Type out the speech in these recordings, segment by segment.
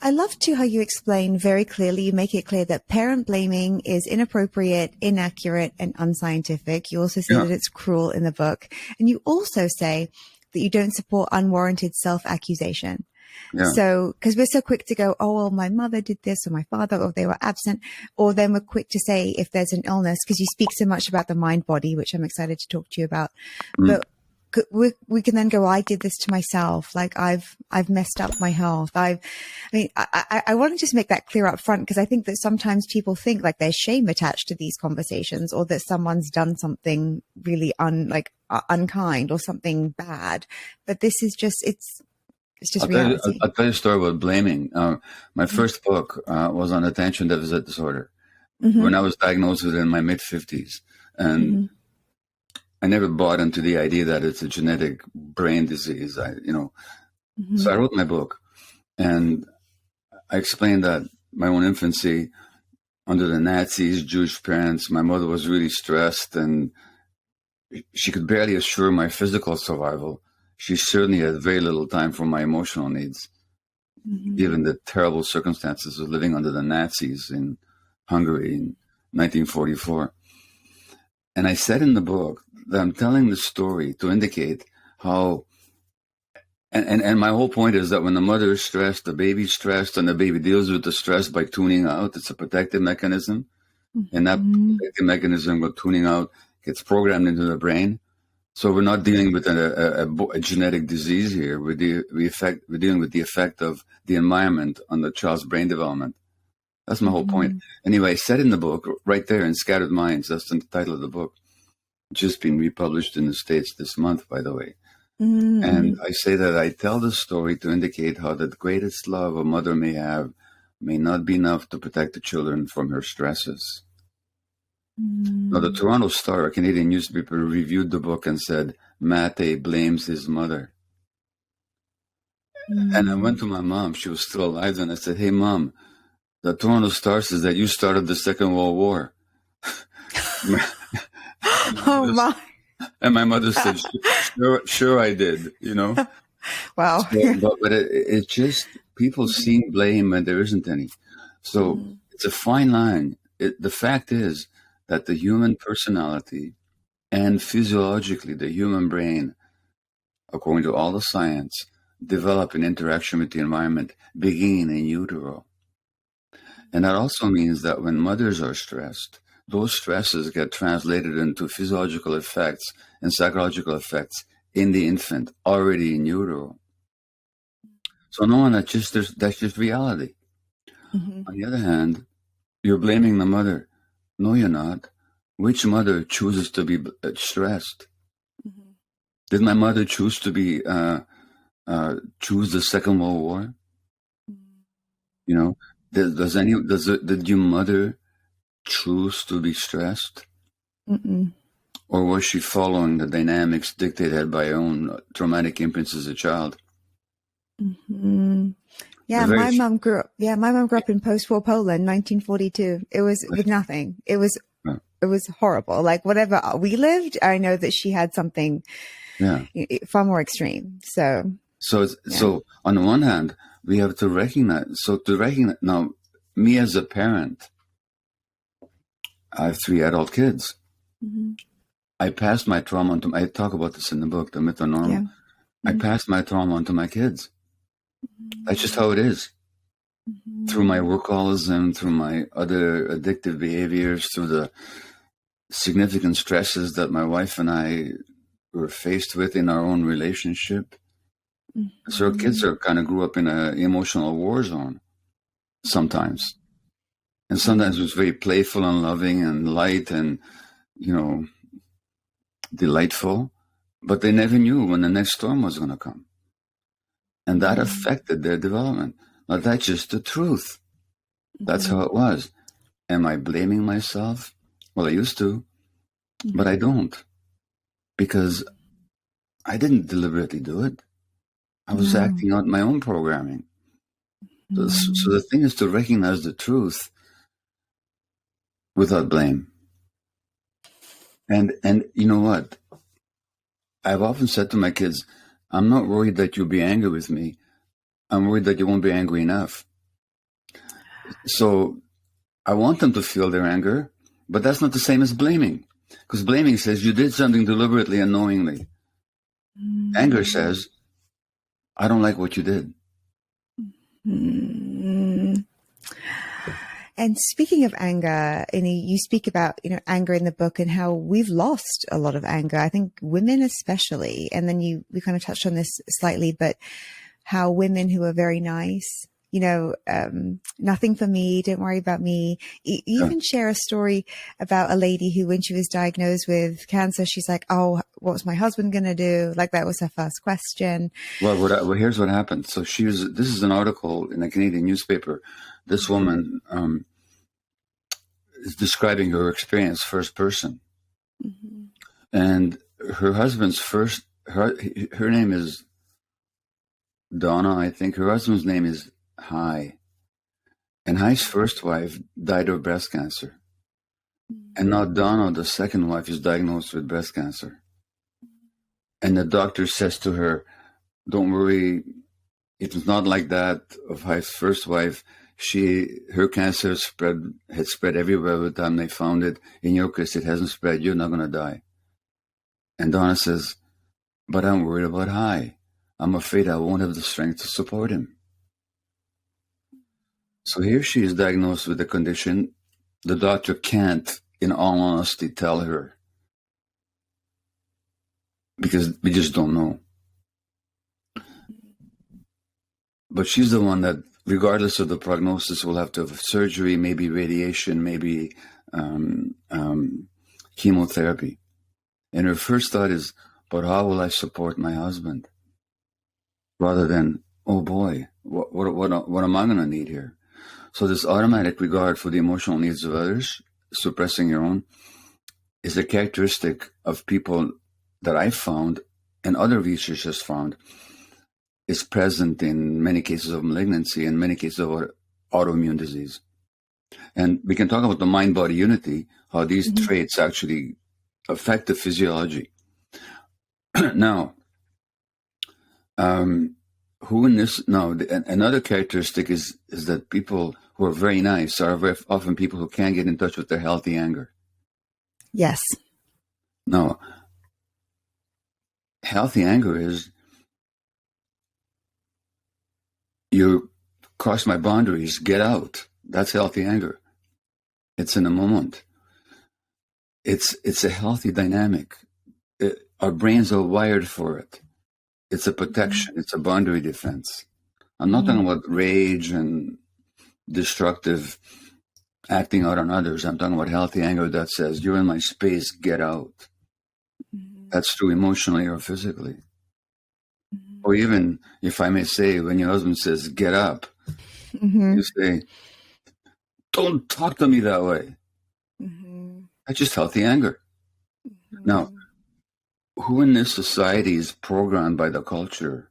I love too how you explain very clearly, you make it clear that parent blaming is inappropriate, inaccurate, and unscientific. You also say Yeah. that it's cruel in the book. And you also say that you don't support unwarranted self-accusation. Yeah. So, because we're so quick to go, oh, well, my mother did this or my father, or they were absent, or then we're quick to say if there's an illness, because you speak so much about the mind body, which I'm excited to talk to you about. But we can then go, I did this to myself. Like I've messed up my health. I want to just make that clear up front, because I think that sometimes people think like there's shame attached to these conversations, or that someone's done something really unkind or something bad. But this is just, it's just reality. I'll tell you a story about blaming. My first book was on attention deficit disorder. When I was diagnosed with it in my mid-50s. And I never bought into the idea that it's a genetic brain disease. So I wrote my book, and I explained that my own infancy under the Nazis, Jewish parents, my mother was really stressed, and she could barely assure my physical survival. She certainly had very little time for my emotional needs, given the terrible circumstances of living under the Nazis in Hungary in 1944. And I said in the book that I'm telling the story to indicate how, and my whole point is that when the mother is stressed, the baby's stressed, and the baby deals with the stress by tuning out. It's a protective mechanism. And that protective mechanism of tuning out gets programmed into the brain. So we're not dealing with a genetic disease here. We're dealing with the effect of the environment on the child's brain development. That's my whole point. Anyway, I said in the book, right there in Scattered Minds, that's the title of the book, just been republished in the States this month, by the way. And I say that I tell the story to indicate how the greatest love a mother may have may not be enough to protect the children from her stresses. Now, the Toronto Star, a Canadian newspaper, reviewed the book and said, Maté blames his mother. And I went to my mom. She was still alive. And I said, hey, Mom, the Toronto Star says that you started the Second World War. Oh, my. And my mother said, sure I did, Wow. So, but it's just people seeing blame and there isn't any. So it's a fine line. The fact is that the human personality and physiologically the human brain, according to all the science, develop in interaction with the environment, beginning in utero. And that also means that when mothers are stressed, those stresses get translated into physiological effects and psychological effects in the infant already in utero. So no, that's just reality. On the other hand, you're blaming the mother. No, you're not. Which mother chooses to be stressed? Did my mother choose to be choose the Second World War? Did your mother choose to be stressed? Or was she following the dynamics dictated by her own traumatic imprints as a child? Yeah, my mom grew up in post-war Poland, 1942. It was with nothing. It was horrible. Like whatever we lived, I know that she had something far more extreme. So on the one hand, we have to recognize. So to recognize now, me as a parent, I have 3 adult kids. I passed my trauma on to. I talk about this in the book, The Myth of Normal. Yeah. I passed my trauma on to my kids. That's just how it is. Through my workaholism, through my other addictive behaviors, through the significant stresses that my wife and I were faced with in our own relationship. So our kids kind of grew up in an emotional war zone sometimes. And sometimes it was very playful and loving and light and, delightful. But they never knew when the next storm was going to come. And that affected their development. Now, that's just the truth. That's how it was. Am I blaming myself? Well, I used to, but I don't. Because I didn't deliberately do it. I was acting out my own programming. So the thing is to recognize the truth without blame. And you know what? I've often said to my kids, I'm not worried that you'll be angry with me. I'm worried that you won't be angry enough. So I want them to feel their anger, but that's not the same as blaming. Because blaming says you did something deliberately and knowingly. Anger says, I don't like what you did. And speaking of anger, you speak about, anger in the book and how we've lost a lot of anger. I think women especially. And then we kind of touched on this slightly, but how women who are very nice, nothing for me, don't worry about me. You even share a story about a lady who, when she was diagnosed with cancer, she's like, oh, what's my husband going to do? Like that was her first question. Well, here's what happened. So this is an article in a Canadian newspaper. This woman is describing her experience first person. Mm-hmm. And her husband's her name is Donna, I think. Her husband's name is Hai. And Hai's first wife died of breast cancer. And now Donna, the second wife, is diagnosed with breast cancer. And the doctor says to her, don't worry, it was not like that of Hai's first wife. Her cancer had spread everywhere by the time they found it. In your case, it hasn't spread. You're not going to die. And Donna says, but I'm worried about Hai. I'm afraid I won't have the strength to support him. So here she is diagnosed with a condition. The doctor can't, in all honesty, tell her because we just don't know. But she's the one that, regardless of the prognosis, will have to have surgery, maybe radiation, maybe chemotherapy. And her first thought is, but how will I support my husband? Rather than, oh boy, what am I going to need here? So this automatic regard for the emotional needs of others, suppressing your own, is a characteristic of people that I found and other researchers found is present in many cases of malignancy and many cases of autoimmune disease. And we can talk about the mind-body unity, how these traits actually affect the physiology. Now, another characteristic is that people who are very nice are very often people who can't get in touch with their healthy anger. Yes. Now, healthy anger is, you cross my boundaries, get out. That's healthy anger. It's in a moment. It's a healthy dynamic. Our brains are wired for it. It's a protection. It's a boundary defense. I'm not talking about rage and destructive acting out on others. I'm talking about healthy anger that says, you're in my space, get out. That's true emotionally or physically. Or even, if I may say, when your husband says, get up, you say, don't talk to me that way. That's just healthy anger. Now, who in this society is programmed by the culture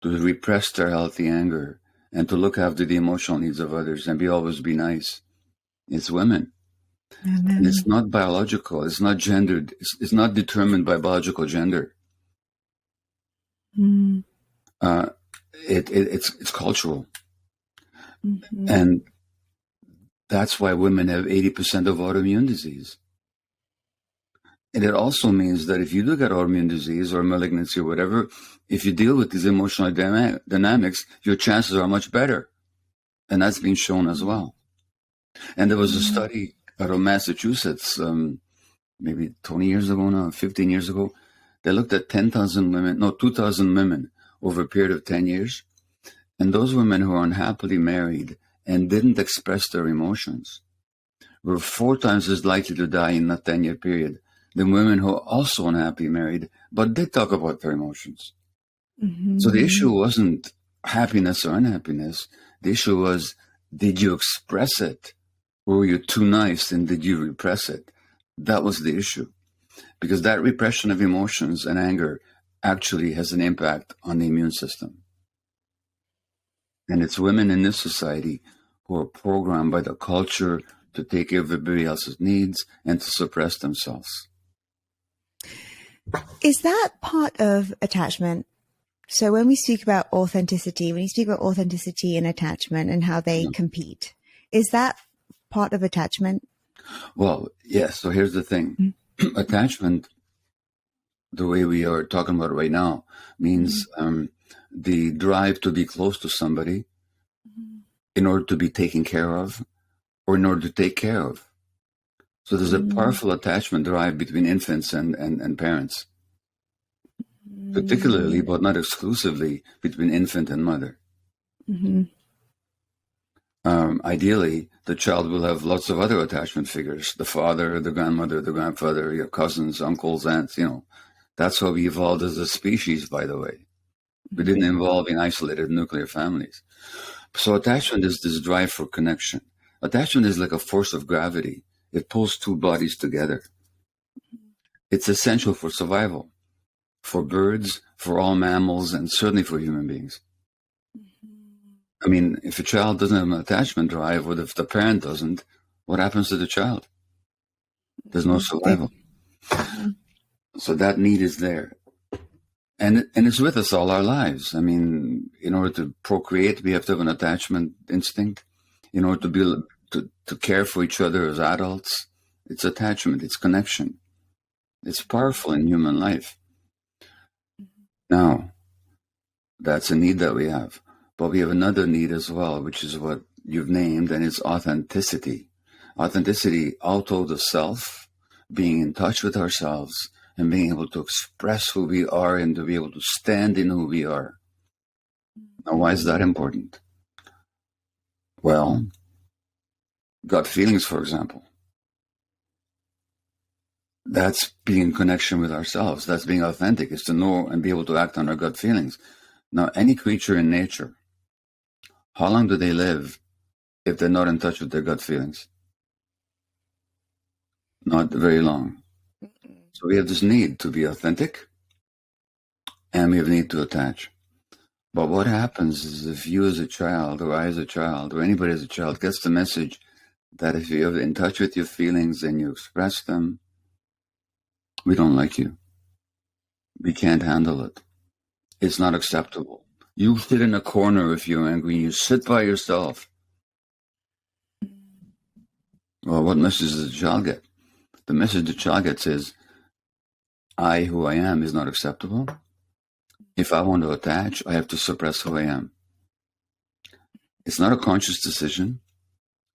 to repress their healthy anger and to look after the emotional needs of others and always be nice? It's women. And it's not biological. It's not gendered. It's not determined by biological gender. It's cultural. And that's why women have 80% of autoimmune disease. And it also means that if you do get autoimmune disease or malignancy or whatever, if you deal with these emotional dynamics, your chances are much better. And that's been shown as well. And there was a study out of Massachusetts, maybe 20 years ago now, 15 years ago. They looked at 2,000 women over a period of 10 years. And those women who are unhappily married and didn't express their emotions were 4 times as likely to die in that 10-year period than women who are also unhappily married, but did talk about their emotions. So the issue wasn't happiness or unhappiness. The issue was, did you express it? Or were you too nice and did you repress it? That was the issue. Because that repression of emotions and anger actually has an impact on the immune system. And it's women in this society who are programmed by the culture to take care of everybody else's needs and to suppress themselves. Is that part of attachment? So when we speak about authenticity, when you speak about authenticity and attachment and how they compete, Is that part of attachment? Well, yes. So here's the thing. Attachment, the way we are talking about it right now, means the drive to be close to somebody in order to be taken care of or in order to take care of. So there's a powerful attachment drive between infants and parents, particularly, but not exclusively, between infant and mother. Ideally, the child will have lots of other attachment figures, the father, the grandmother, the grandfather, your cousins, uncles, aunts, That's how we evolved as a species, by the way. We didn't evolve in isolated nuclear families. So attachment is this drive for connection. Attachment is like a force of gravity. It pulls two bodies together. It's essential for survival, for birds, for all mammals, and certainly for human beings. I mean, if a child doesn't have an attachment drive, or if the parent doesn't, what happens to the child? There's no survival. So that need is there. And it's with us all our lives. I mean, in order to procreate, we have to have an attachment instinct. In order to care for each other as adults, it's attachment, it's connection. It's powerful in human life. Now, that's a need that we have. But we have another need as well, which is what you've named, and it's authenticity. Authenticity, auto the self, being in touch with ourselves, and being able to express who we are and to be able to stand in who we are. Now, why is that important? Well, gut feelings, for example. That's being in connection with ourselves. That's being authentic, is to know and be able to act on our gut feelings. Now, any creature in nature, how long do they live if they're not in touch with their gut feelings? Not very long. So we have this need to be authentic, and we have a need to attach. But what happens is if you as a child, or I as a child, or anybody as a child gets the message that if you're in touch with your feelings and you express them, we don't like you. We can't handle it. It's not acceptable. You sit in a corner if you're angry. You sit by yourself. Well, what message does the child get? The message the child gets is, I, who I am, is not acceptable. If I want to attach, I have to suppress who I am. It's not a conscious decision.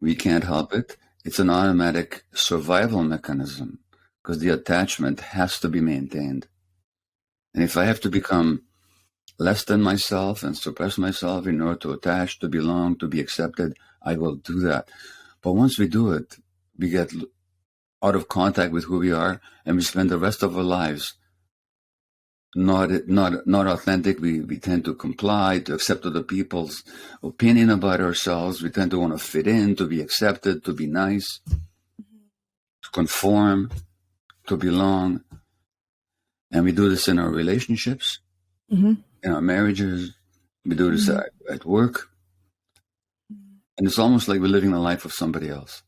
We can't help it. It's an automatic survival mechanism because the attachment has to be maintained. And if I have to become less than myself and suppress myself in order to attach, to belong, to be accepted, I will do that. But once we do it, we get out of contact with who we are, and we spend the rest of our lives not authentic. We tend to comply, to accept other people's opinion about ourselves. We tend to want to fit in, to be accepted, to be nice, to conform, to belong. And we do this in our relationships, in our marriages. We do this at work. And it's almost like we're living the life of somebody else.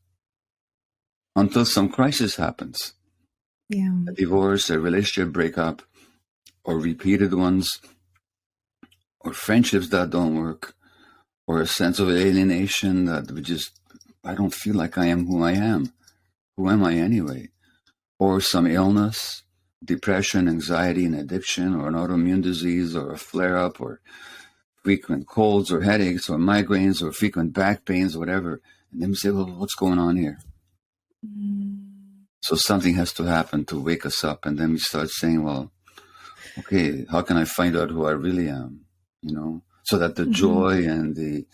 Until some crisis happens. Yeah. A divorce, a relationship breakup, or repeated ones, or friendships that don't work, or a sense of alienation that I don't feel like I am who I am. Who am I anyway? Or some illness, depression, anxiety, and addiction, or an autoimmune disease, or a flare-up, or frequent colds, or headaches, or migraines, or frequent back pains, or whatever. And then we say, well, what's going on here? So something has to happen to wake us up. And then we start saying, well, okay, how can I find out who I really am? So that the joy and the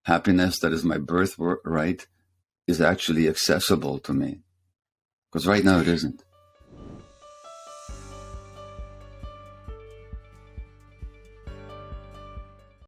happiness that is my birthright is actually accessible to me. Because right now it isn't.